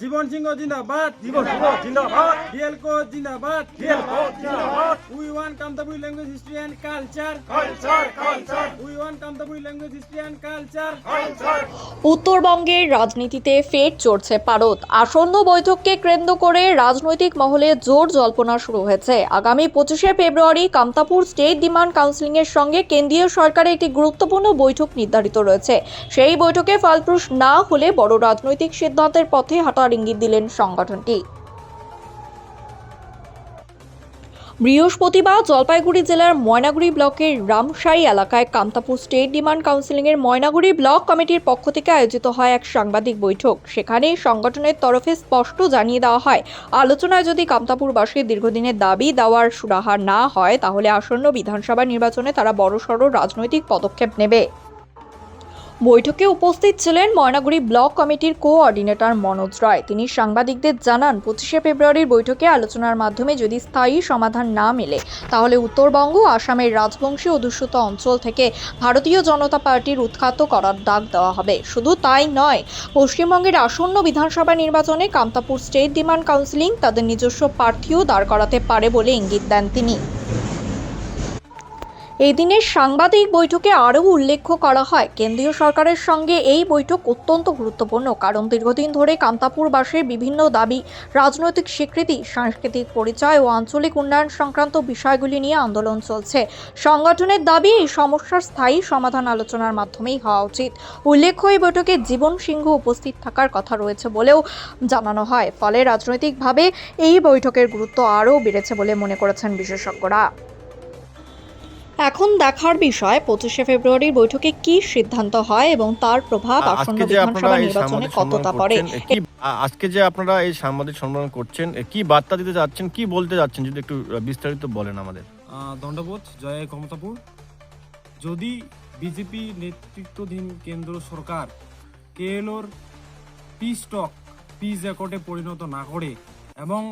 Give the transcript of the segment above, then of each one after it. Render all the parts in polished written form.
জীবন সিংহ জিন্দাবাদ, জীবন সিংহ জিন্দাবাদ, ডিএল কো জিন্দাবাদ, জিন্দাবাদ। We want Kamtapuri language history and culture, we want Kamtapuri language history and culture. উত্তরবঙ্গের রাজনীতিতে ফের চড়ছে পারদ। আসন্ন বৈঠককে কেন্দ্র করে রাজনৈতিক মহলে জোর জল্পনা শুরু হয়েছে। আগামী 25শে ফেব্রুয়ারি কামতাপুর স্টেট ডিমান্ড কাউন্সিলিং এর সঙ্গে কেন্দ্রীয় সরকারের একটি গুরুত্বপূর্ণ বৈঠক নির্ধারিত রয়েছে। সেই বৈঠকে ফলপ্রসূ না হলে বড় রাজনৈতিক সিদ্ধান্তের পথে হাঁটার ইঙ্গিত দিলেন সংগঠনটি। বৃহস্পতিবার জলপাইগুড়ি জেলার ময়নাগুড়ি ব্লকের রামশাই এলাকায় কামতাপুর স্টেট ডিমান্ড কাউন্সিলিং এর ময়নাগুড়ি ব্লক কমিটির পক্ষ থেকে আয়োজিত হয় এক সাংবাদিক বৈঠক। সেখানে সংগঠনের তরফে স্পষ্ট জানিয়ে দেওয়া হয়, আলোচনায় যদি কামতাপুরবাসীর দীর্ঘদিনের দাবি দেওয়ার সুরাহা না হয় তাহলে আসন্ন বিধানসভা নির্বাচনে তারা বড়সড় রাজনৈতিক পদক্ষেপ নেবে। বৈঠকে উপস্থিত ছিলেন ময়নাগুড়ি ব্লক কমিটির কোঅর্ডিনেটর মনোজ রায়। তিনি সাংবাদিকদের জানান, 25শে ফেব্রুয়ারির বৈঠকে আলোচনার মাধ্যমে যদি স্থায়ী সমাধান না মেলে তাহলে উত্তরবঙ্গ আসামের রাজবংশী অধ্যুষিত অঞ্চল থেকে ভারতীয় জনতা পার্টির উৎখাত করার ডাক দেওয়া হবে। শুধু তাই নয়, পশ্চিমবঙ্গের আসন্ন বিধানসভা নির্বাচনে কামতাপুর স্টেট ডিমান্ড কাউন্সিলিং তাদের নিজস্ব প্রার্থীও দাঁড় করাতে পারে বলে ইঙ্গিত দেন তিনি। এই দিনের সাংবাদিক বৈঠকে আরও উল্লেখ করা হয়, কেন্দ্রীয় সরকারের সঙ্গে এই বৈঠক অত্যন্ত গুরুত্বপূর্ণ, কারণ দীর্ঘদিন ধরে কামতাপুরবাসীর বিভিন্ন দাবি, রাজনৈতিক স্বীকৃতি, সাংস্কৃতিক পরিচয় ও আঞ্চলিক উন্নয়ন সংক্রান্ত বিষয়গুলি নিয়ে আন্দোলন চলছে। সংগঠনের দাবি, এই সমস্যার স্থায়ী সমাধান আলোচনার মাধ্যমেই হওয়া উচিত। উল্লেখ্য, এই বৈঠকে জীবন সিংহ উপস্থিত থাকার কথা রয়েছে বলেও জানানো হয়। ফলে রাজনৈতিকভাবে এই বৈঠকের গুরুত্ব আরও বেড়েছে বলে মনে করেছেন বিশেষজ্ঞরা। এখন দেখার বিষয় 25শে ফেব্রুয়ারির বৈঠকে কি সিদ্ধান্ত হয় এবং তার প্রভাব আসন্ন বিধানসভা নির্বাচনে কতটা পড়ে। আজকে যে আপনারা এই সাংবাদিক সম্মেলন করছেন, কি বার্তা দিতে যাচ্ছেন, কি বলতে যাচ্ছেন, যদি একটু বিস্তারিত বলেন আমাদের। দণ্ডবোধ, জয় কামতাপুর। যদি বিজেপি নেতৃত্বাধীন কেন্দ্র সরকার কেএলওর পিস টক পিস রেকর্ডে পরিণত না করে এবং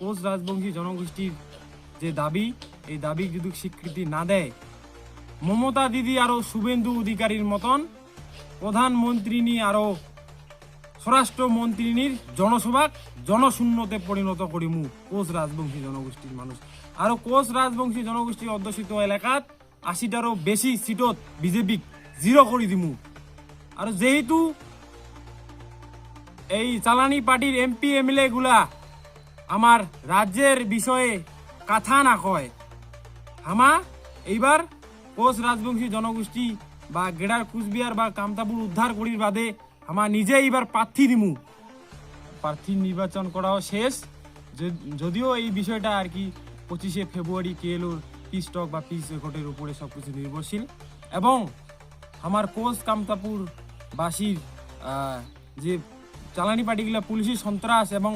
কোচ রাজবংশী জনগোষ্ঠীর যে দাবি, এই দাবি যদি স্বীকৃতি না দেয়, মমতা দিদি আরো শুভেন্দু অধিকারীর মতন প্রধানমন্ত্রী নিয়ে আরো স্বরাষ্ট্রমন্ত্রীর জনসভাক জনশূন্যতে পরিণত করিমু কোচ রাজবংশী জনগোষ্ঠীর মানুষ। আরো কোচ রাজবংশী জনগোষ্ঠী অধ্যুষিত এলাকাত 80টারও বেশি সিটত বিজেপি জিরো করে দিমু। আর যেহেতু এই চালানি পার্টির এমপি এমএলএ গুলা আমার রাজ্যের বিষয়ে কথা না কয়, হামা এইবার কোচ রাজবংশী জনগোষ্ঠী বা গেডার কুচবিহার বা কামতাপুর উদ্ধার করির বাদে আমার নিজে এইবার প্রার্থী দিমু। প্রার্থী নির্বাচন করাও শেষ, যদিও এই বিষয়টা আর কি 25শে ফেব্রুয়ারি কেএলওর পিস টক বা পিস রেকর্ডের উপরে সবকিছু নির্ভরশীল। এবং আমার কোচ কামতাপুর বাসীর যে চালানি পার্টিগুলা পুলিশি সন্ত্রাস এবং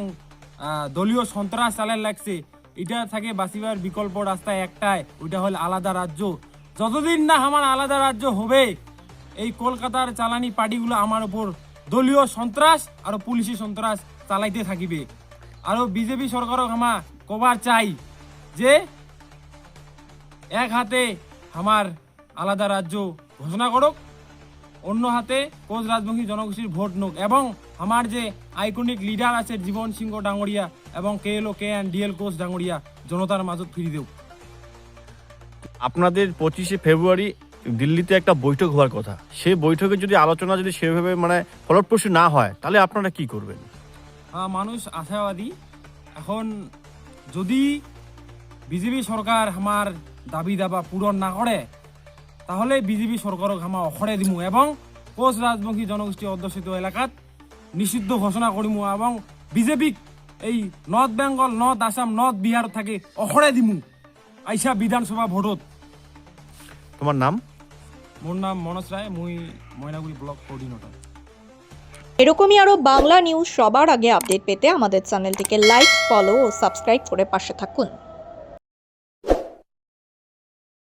দলীয় সন্ত্রাস চালার লাগছে, এটা থাকে বাঁচিবার বিকল্প রাস্তা একটাই, ওইটা হল আলাদা রাজ্য। যতদিন না আমার আলাদা রাজ্য হবে, এই কলকাতার চালানি পার্টিগুলো আমার উপর দলীয় সন্ত্রাস আর পুলিশি সন্ত্রাস চালাইতে থাকিবে। আর বিজেপি সরকারক আমা কবার চাই যে এক হাতে আমার আলাদা রাজ্য ঘোষণা করুক, অন্য হাতে কোচ রাজবংশী জনগোষ্ঠীর ভোট নোক এবং আমার যে আইকনিক লিডার আছে জীবন সিংহ ডাঙরিয়া এবং কেএলও কেএন ডিএল কোচ ডাঙরিয়া জনতার মাঝত ফিরি দেব। আপনাদের 25শে ফেব্রুয়ারি দিল্লিতে একটা বৈঠক হওয়ার কথা, সেই বৈঠকে যদি আলোচনা যদি সেভাবে ফলপ্রসূ না হয় তাহলে আপনারা কি করবেন? মানুষ আশাবাদী। এখন যদি বিজেপি সরকার আমার দাবি দাবা পূরণ না করে তাহলে বিজেপি সরকারক আমা অখড়ে দিমু এবং কোচ রাজবংশী জনগোষ্ঠী অধ্যুষিত এলাকাত নিষিদ্ধ ঘোষণা করিমু এবং বিজেপি এই north Bengal, north Assam, north Bihar থাকে অখড়ে দিমু আইসা বিধানসভা ভোটত। তোমার নাম? মোর নাম মনোজ রায়, মুই ময়নাগুড়ি ব্লক কোঅর্ডিনেটর। এরকমই আরো বাংলা নিউজ সবার আগে আপডেট পেতে আমাদের চ্যানেলটিকে লাইক, ফলো ও সাবস্ক্রাইব করে পাশে থাকুন।